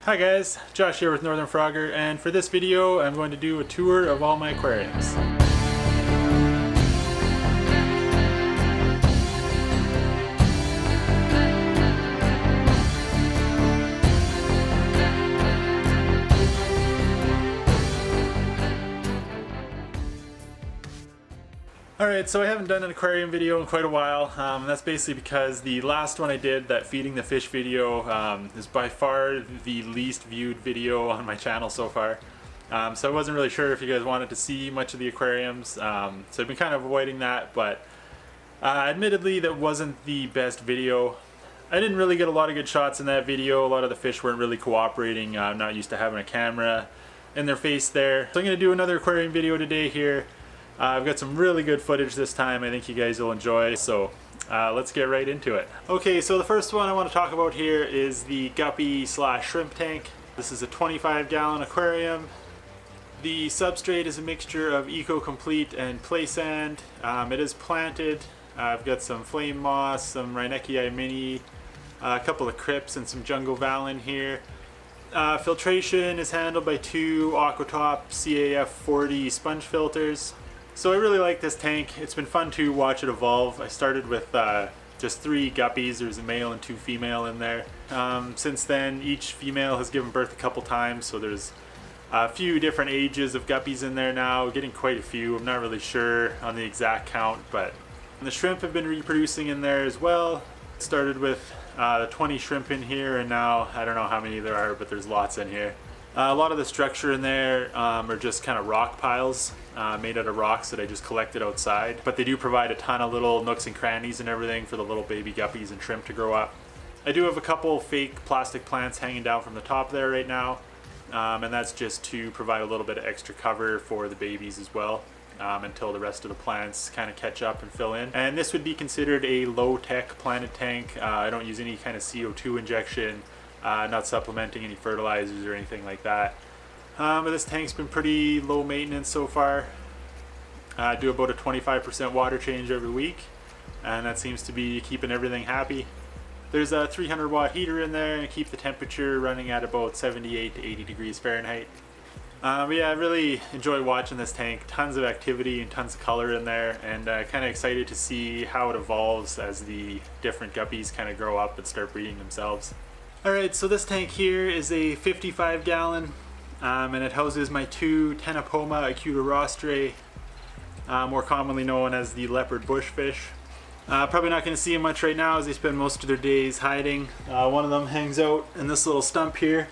Hi guys, Josh here with Northern Frogger, and for this video I'm going to do a tour of all my aquariums. Alright, so I haven't done an aquarium video in quite a while, and that's basically because the last one I did, that feeding the fish video, is by far the least viewed video on my channel so far. So I wasn't really sure if you guys wanted to see much of the aquariums, so I've been kind of avoiding that, but admittedly that wasn't the best video. I didn't really get a lot of good shots in that video. A lot of the fish weren't really cooperating. I'm not used to having a camera in their face there. So I'm going to do another aquarium video today here. I've got some really good footage this time. I think you guys will enjoy, so let's get right into it. Okay, so the first one I want to talk about here is the guppy slash shrimp tank. This is a 25-gallon aquarium. The substrate is a mixture of Eco Complete and play sand. It is planted. I've got some flame moss, some Reinekii mini, a couple of crypts, and some jungle valin here. Filtration is handled by two Aquatop CAF 40 sponge filters. So I really like this tank. It's been fun to watch it evolve. I started with just 3 guppies. There's a male and 2 female in there. Since then, each female has given birth a couple times, so there's a few different ages of guppies in there now, getting quite a few. I'm not really sure on the exact count, but the shrimp have been reproducing in there as well. Started with 20 shrimp in here, and now I don't know how many there are, but there's lots in here. A lot of the structure in there are just kind of rock piles made out of rocks that I just collected outside. But they do provide a ton of little nooks and crannies and everything for the little baby guppies and shrimp to grow up. I do have a couple fake plastic plants hanging down from the top there right now. And that's just to provide a little bit of extra cover for the babies as well. Until the rest of the plants kind of catch up and fill in. And this would be considered a low-tech planted tank. I don't use any kind of CO2 injection. Not supplementing any fertilizers or anything like that. But this tank's been pretty low maintenance so far. I do about a 25% water change every week, and that seems to be keeping everything happy. There's a 300 watt heater in there and keep the temperature running at about 78 to 80 degrees Fahrenheit. But yeah, I really enjoy watching this tank. Tons of activity and tons of color in there, and kind of excited to see how it evolves as the different guppies kind of grow up and start breeding themselves. Alright, so this tank here is a 55-gallon, and it houses my 2 Tenopoma acuta rostrae, more commonly known as the leopard bushfish. Probably not going to see them much right now as they spend most of their days hiding. One of them hangs out in this little stump here,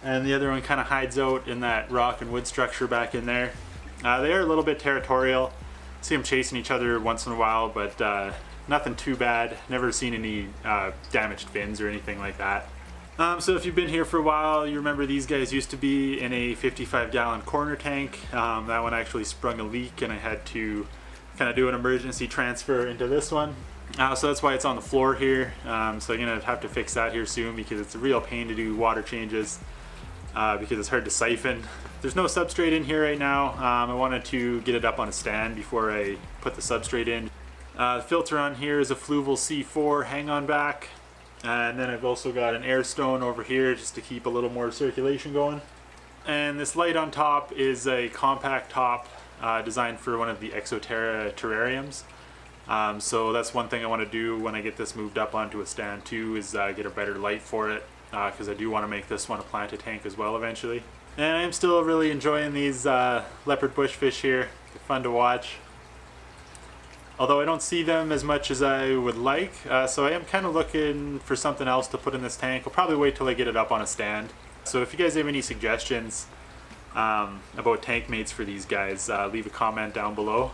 and the other one kind of hides out in that rock and wood structure back in there. They are a little bit territorial. See them chasing each other once in a while, but nothing too bad. Never seen any damaged fins or anything like that. So if you've been here for a while, you remember these guys used to be in a 55-gallon corner tank. That one actually sprung a leak and I had to kind of do an emergency transfer into this one. So that's why it's on the floor here. So I'm going to have to fix that here soon because it's a real pain to do water changes because it's hard to siphon. There's no substrate in here right now. I wanted to get it up on a stand before I put the substrate in. The filter on here is a Fluval C4 hang-on back. And then I've also got an air stone over here just to keep a little more circulation going. And this light on top is a compact top designed for one of the Exoterra terrariums. So that's one thing I want to do when I get this moved up onto a stand too, is get a better light for it, because I do want to make this one a planted tank as well eventually. And I'm still really enjoying these leopard bushfish here. They're fun to watch. Although I don't see them as much as I would like, so I am kind of looking for something else to put in this tank. I'll probably wait till I get it up on a stand. So if you guys have any suggestions about tank mates for these guys, leave a comment down below.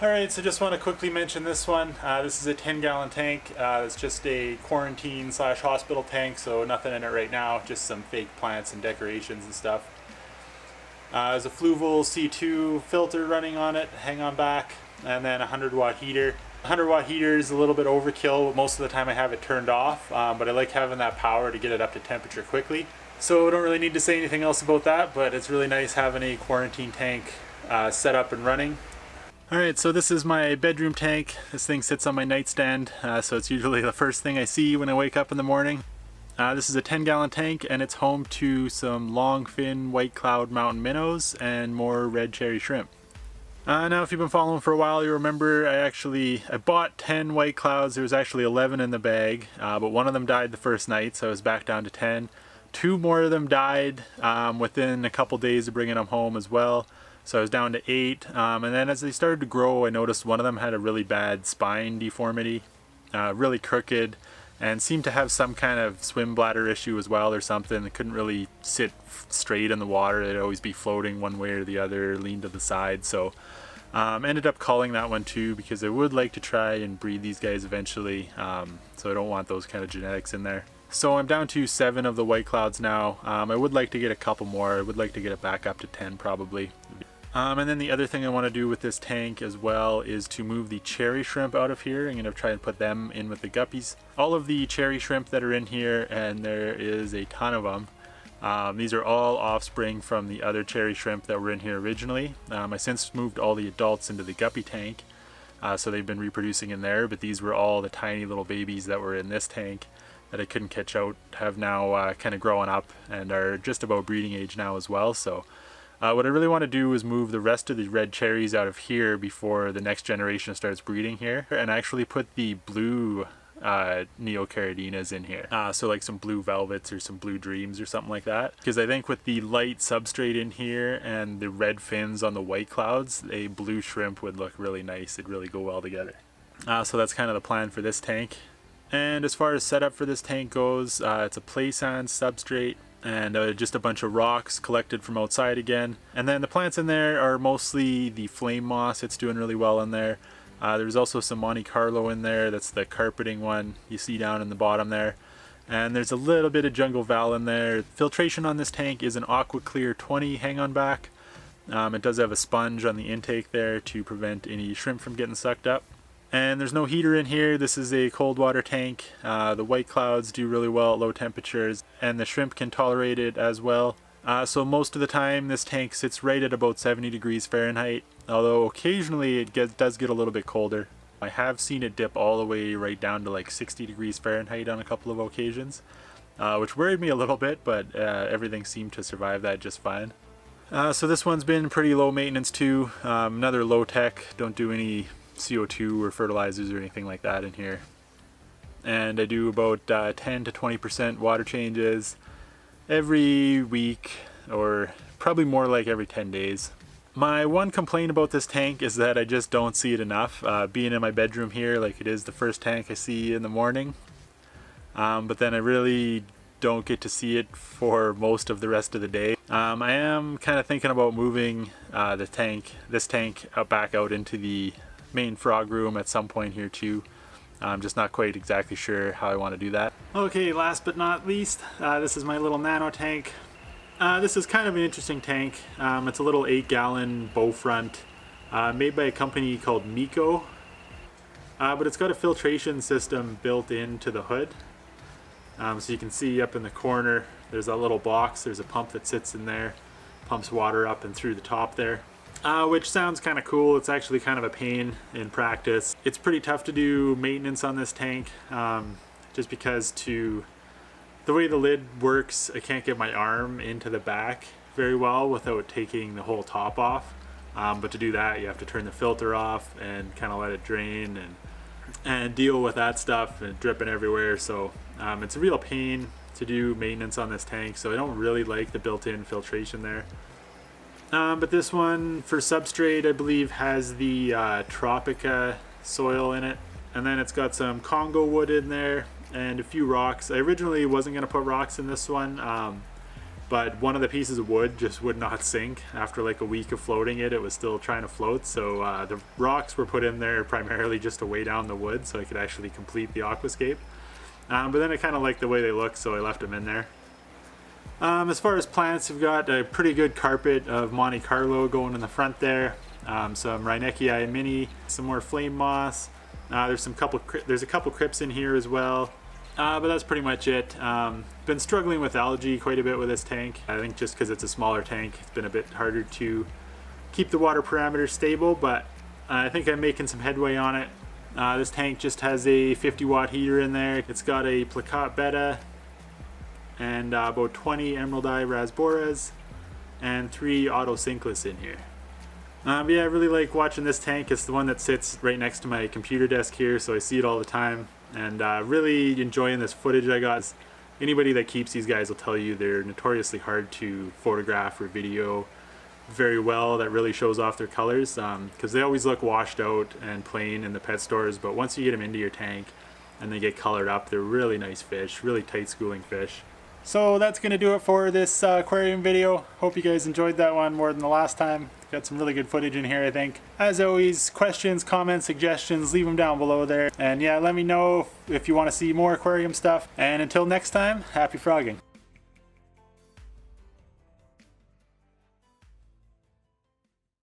Alright, so just want to quickly mention this one. This is a 10-gallon tank. It's just a quarantine slash hospital tank, so nothing in it right now, just some fake plants and decorations and stuff. There's a Fluval C2 filter running on it, hang on back. And then a 100 watt heater. 100 watt heater is a little bit overkill. Most of the time I have it turned off, but I like having that power to get it up to temperature quickly. So I don't really need to say anything else about that, but it's really nice having a quarantine tank set up and running. Alright, so this is my bedroom tank. This thing sits on my nightstand, so it's usually the first thing I see when I wake up in the morning. This is a 10-gallon tank, and it's home to some longfin white cloud mountain minnows and more red cherry shrimp. Now if you've been following for a while, you remember I bought 10 white clouds. There was actually 11 in the bag, but one of them died the first night, so I was back down to 10. 2 more of them died within a couple days of bringing them home as well, so I was down to 8. And then as they started to grow, I noticed one of them had a really bad spine deformity, really crooked, and seemed to have some kind of swim bladder issue as well or something. It couldn't really sit straight in the water. They'd always be floating one way or the other, lean to the side. So ended up calling that one too, because I would like to try and breed these guys eventually. So I don't want those kind of genetics in there. So I'm down to 7 of the white clouds now. I would like to get a couple more. I would like to get it back up to 10 probably. And then the other thing I want to do with this tank as well is to move the cherry shrimp out of here. I'm going to try and put them in with the guppies. All of the cherry shrimp that are in here, and there is a ton of them, these are all offspring from the other cherry shrimp that were in here originally. I since moved all the adults into the guppy tank, so they've been reproducing in there, but these were all the tiny little babies that were in this tank that I couldn't catch out, have now kind of grown up and are just about breeding age now as well. So what I really want to do is move the rest of the red cherries out of here before the next generation starts breeding here, and actually put the blue neocaradinas in here. So like some blue velvets or some blue dreams or something like that. Because I think with the light substrate in here and the red fins on the white clouds, a blue shrimp would look really nice. It'd really go well together. So that's kind of the plan for this tank. And as far as setup for this tank goes, it's a play sand substrate, and just a bunch of rocks collected from outside again. And then the plants in there are mostly the flame moss. It's doing really well in there. There's also some Monte Carlo in there. That's the carpeting one you see down in the bottom there. And there's a little bit of jungle val in there. Filtration on this tank is an Aqua Clear 20 hang on back. It does have a sponge on the intake there to prevent any shrimp from getting sucked up. And there's no heater in here. This is a cold water tank. The white clouds do really well at low temperatures, and the shrimp can tolerate it as well. So most of the time this tank sits right at about 70 degrees Fahrenheit, although occasionally it does get a little bit colder. I have seen it dip all the way right down to like 60 degrees Fahrenheit on a couple of occasions, which worried me a little bit, but everything seemed to survive that just fine. So this one's been pretty low maintenance too. Another low tech, don't do any CO2 or fertilizers or anything like that in here. And I do about 10 to 20% water changes every week, or probably more like every 10 days. My one complaint about this tank is that I just don't see it enough. Being in my bedroom here, like it is the first tank I see in the morning, but then I really don't get to see it for most of the rest of the day. I am kind of thinking about moving this tank back out into the main frog room at some point here too. I'm just not quite exactly sure how I want to do that. Okay, last but not least, this is my little nano tank. This is kind of an interesting tank. It's a little 8-gallon bow front, made by a company called Miko, but it's got a filtration system built into the hood. So you can see up in the corner there's a little box, there's a pump that sits in there, pumps water up and through the top there. Which sounds kind of cool. It's actually kind of a pain in practice. It's pretty tough to do maintenance on this tank, just because the way the lid works, I can't get my arm into the back very well without taking the whole top off. But to do that, you have to turn the filter off and kind of let it drain and deal with that stuff and dripping everywhere. So it's a real pain to do maintenance on this tank, so I don't really like the built-in filtration there. But this one for substrate, I believe, has the Tropica soil in it, and then it's got some Congo wood in there and a few rocks. I originally wasn't going to put rocks in this one, but one of the pieces of wood just would not sink. After like a week of floating it was still trying to float, so the rocks were put in there primarily just to weigh down the wood so I could actually complete the aquascape. But then I kind of liked the way they look, so I left them in there. As far as plants, we've got a pretty good carpet of Monte Carlo going in the front there, some Reinecii mini, some more flame moss. There's a couple crypts in here as well, but that's pretty much it. Been struggling with algae quite a bit with this tank. I think just because it's a smaller tank, it's been a bit harder to keep the water parameters stable, but I think I'm making some headway on it. This tank just has a 50-watt heater in there. It's got a Placat Beta and about 20 emerald eye rasboras, and 3 autocinchlas in here. But yeah, I really like watching this tank. It's the one that sits right next to my computer desk here, so I see it all the time, and really enjoying this footage I got. Anybody that keeps these guys will tell you they're notoriously hard to photograph or video very well. That really shows off their colors, because they always look washed out and plain in the pet stores, but once you get them into your tank and they get colored up, they're really nice fish, really tight schooling fish. So that's going to do it for this aquarium video. Hope you guys enjoyed that one more than the last time. Got some really good footage in here, I think. As always, questions, comments, suggestions, leave them down below there. And yeah, let me know if you want to see more aquarium stuff. And until next time, happy frogging.